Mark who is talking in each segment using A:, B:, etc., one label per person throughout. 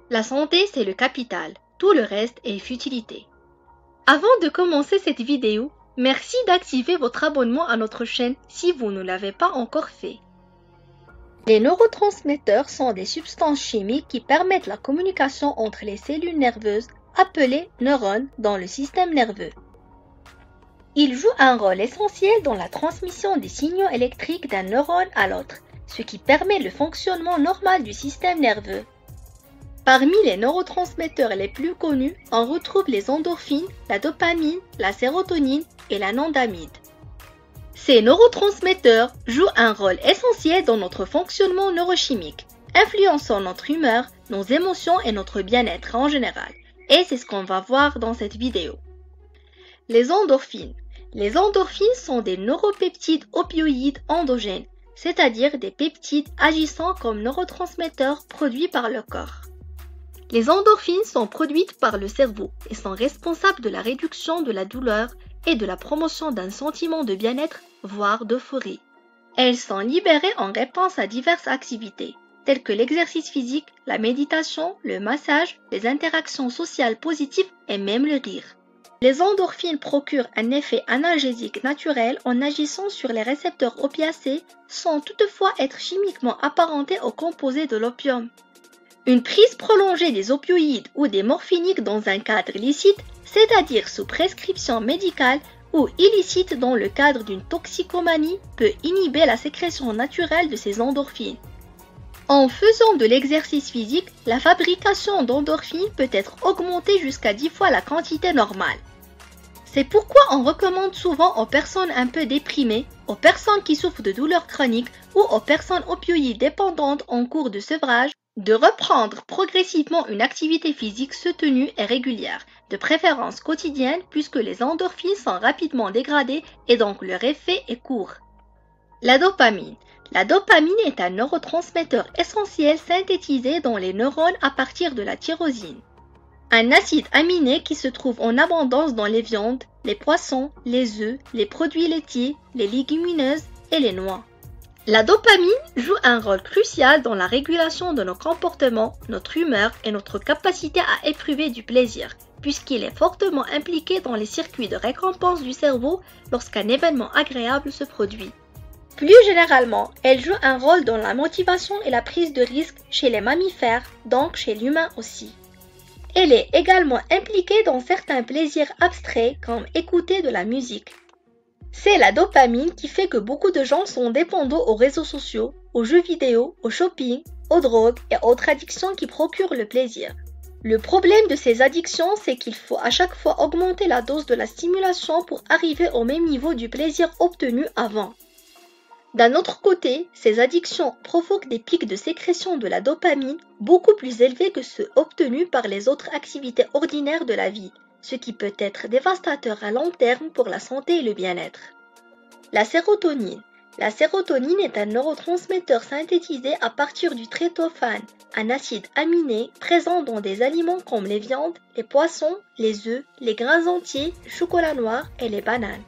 A: La santé, c'est le capital. Tout le reste est futilité. Avant de commencer cette vidéo, merci d'activer votre abonnement à notre chaîne si vous ne l'avez pas encore fait. Les neurotransmetteurs sont des substances chimiques qui permettent la communication entre les cellules nerveuses appelées neurones dans le système nerveux. Ils jouent un rôle essentiel dans la transmission des signaux électriques d'un neurone à l'autre, ce qui permet le fonctionnement normal du système nerveux. Parmi les neurotransmetteurs les plus connus, on retrouve les endorphines, la dopamine, la sérotonine et l'anandamide. Ces neurotransmetteurs jouent un rôle essentiel dans notre fonctionnement neurochimique, influençant notre humeur, nos émotions et notre bien-être en général. Et c'est ce qu'on va voir dans cette vidéo. Les endorphines. Les endorphines sont des neuropeptides opioïdes endogènes, c'est-à-dire des peptides agissant comme neurotransmetteurs produits par le corps. Les endorphines sont produites par le cerveau et sont responsables de la réduction de la douleur et de la promotion d'un sentiment de bien-être, voire d'euphorie. Elles sont libérées en réponse à diverses activités, telles que l'exercice physique, la méditation, le massage, les interactions sociales positives et même le rire. Les endorphines procurent un effet analgésique naturel en agissant sur les récepteurs opiacés sans toutefois être chimiquement apparentés aux composés de l'opium. Une prise prolongée des opioïdes ou des morphiniques dans un cadre licite, c'est-à-dire sous prescription médicale ou illicite dans le cadre d'une toxicomanie, peut inhiber la sécrétion naturelle de ces endorphines. En faisant de l'exercice physique, la fabrication d'endorphines peut être augmentée jusqu'à 10 fois la quantité normale. C'est pourquoi on recommande souvent aux personnes un peu déprimées, aux personnes qui souffrent de douleurs chroniques ou aux personnes opioïdes dépendantes en cours de sevrage, de reprendre progressivement une activité physique soutenue et régulière, de préférence quotidienne puisque les endorphines sont rapidement dégradées et donc leur effet est court. La dopamine. La dopamine est un neurotransmetteur essentiel synthétisé dans les neurones à partir de la tyrosine. Un acide aminé qui se trouve en abondance dans les viandes, les poissons, les œufs, les produits laitiers, les légumineuses et les noix. La dopamine joue un rôle crucial dans la régulation de nos comportements, notre humeur et notre capacité à éprouver du plaisir, puisqu'il est fortement impliqué dans les circuits de récompense du cerveau lorsqu'un événement agréable se produit. Plus généralement, elle joue un rôle dans la motivation et la prise de risque chez les mammifères, donc chez l'humain aussi. Elle est également impliquée dans certains plaisirs abstraits comme écouter de la musique. C'est la dopamine qui fait que beaucoup de gens sont dépendants aux réseaux sociaux, aux jeux vidéo, au shopping, aux drogues et autres addictions qui procurent le plaisir. Le problème de ces addictions, c'est qu'il faut à chaque fois augmenter la dose de la stimulation pour arriver au même niveau du plaisir obtenu avant. D'un autre côté, ces addictions provoquent des pics de sécrétion de la dopamine beaucoup plus élevés que ceux obtenus par les autres activités ordinaires de la vie, ce qui peut être dévastateur à long terme pour la santé et le bien-être. La sérotonine. La sérotonine est un neurotransmetteur synthétisé à partir du tryptophane, un acide aminé présent dans des aliments comme les viandes, les poissons, les œufs, les grains entiers, le chocolat noir et les bananes.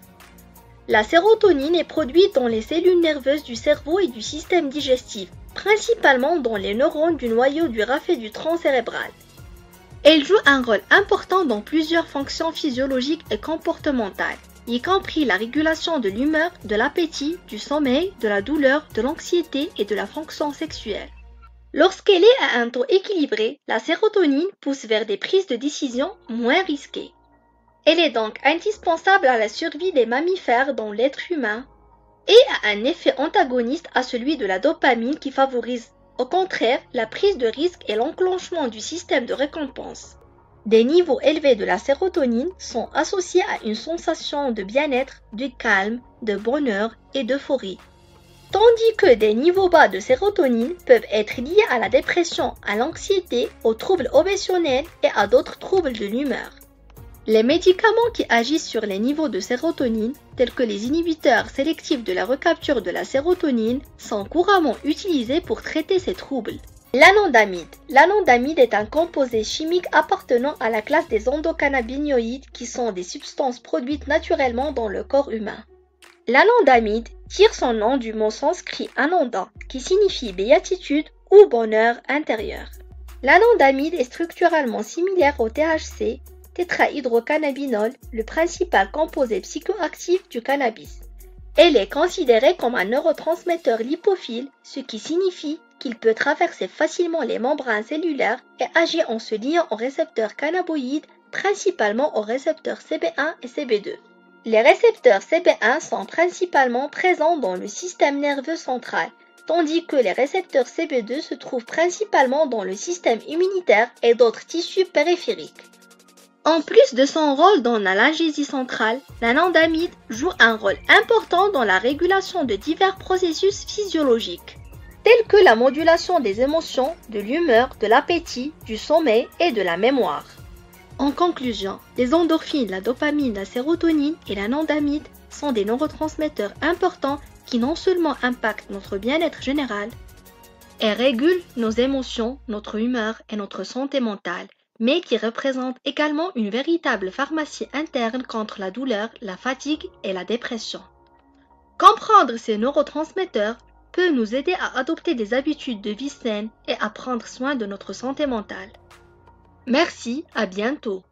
A: La sérotonine est produite dans les cellules nerveuses du cerveau et du système digestif, principalement dans les neurones du noyau du rafet du tronc cérébral. Elle joue un rôle important dans plusieurs fonctions physiologiques et comportementales, y compris la régulation de l'humeur, de l'appétit, du sommeil, de la douleur, de l'anxiété et de la fonction sexuelle. Lorsqu'elle est à un taux équilibré, la sérotonine pousse vers des prises de décision moins risquées. Elle est donc indispensable à la survie des mammifères dans l'être humain et a un effet antagoniste à celui de la dopamine qui favorise, au contraire, la prise de risque et l'enclenchement du système de récompense. Des niveaux élevés de la sérotonine sont associés à une sensation de bien-être, de calme, de bonheur et d'euphorie. Tandis que des niveaux bas de sérotonine peuvent être liés à la dépression, à l'anxiété, aux troubles obsessionnels et à d'autres troubles de l'humeur. Les médicaments qui agissent sur les niveaux de sérotonine, tels que les inhibiteurs sélectifs de la recapture de la sérotonine, sont couramment utilisés pour traiter ces troubles. L'anandamide. L'anandamide est un composé chimique appartenant à la classe des endocannabinoïdes qui sont des substances produites naturellement dans le corps humain. L'anandamide tire son nom du mot sanskrit ananda, qui signifie béatitude ou bonheur intérieur. L'anandamide est structurellement similaire au THC, tétrahydrocannabinol, le principal composé psychoactif du cannabis. Elle est considérée comme un neurotransmetteur lipophile, ce qui signifie qu'il peut traverser facilement les membranes cellulaires et agir en se liant aux récepteurs cannabinoïdes, principalement aux récepteurs CB1 et CB2. Les récepteurs CB1 sont principalement présents dans le système nerveux central, tandis que les récepteurs CB2 se trouvent principalement dans le système immunitaire et d'autres tissus périphériques. En plus de son rôle dans l'analgésie centrale, l'anandamide joue un rôle important dans la régulation de divers processus physiologiques, tels que la modulation des émotions, de l'humeur, de l'appétit, du sommeil et de la mémoire. En conclusion, les endorphines, la dopamine, la sérotonine et l'anandamide sont des neurotransmetteurs importants qui non seulement impactent notre bien-être général et régulent nos émotions, notre humeur et notre santé mentale, mais qui représentent également une véritable pharmacie interne contre la douleur, la fatigue et la dépression. Comprendre ces neurotransmetteurs peut nous aider à adopter des habitudes de vie saines et à prendre soin de notre santé mentale. Merci, à bientôt.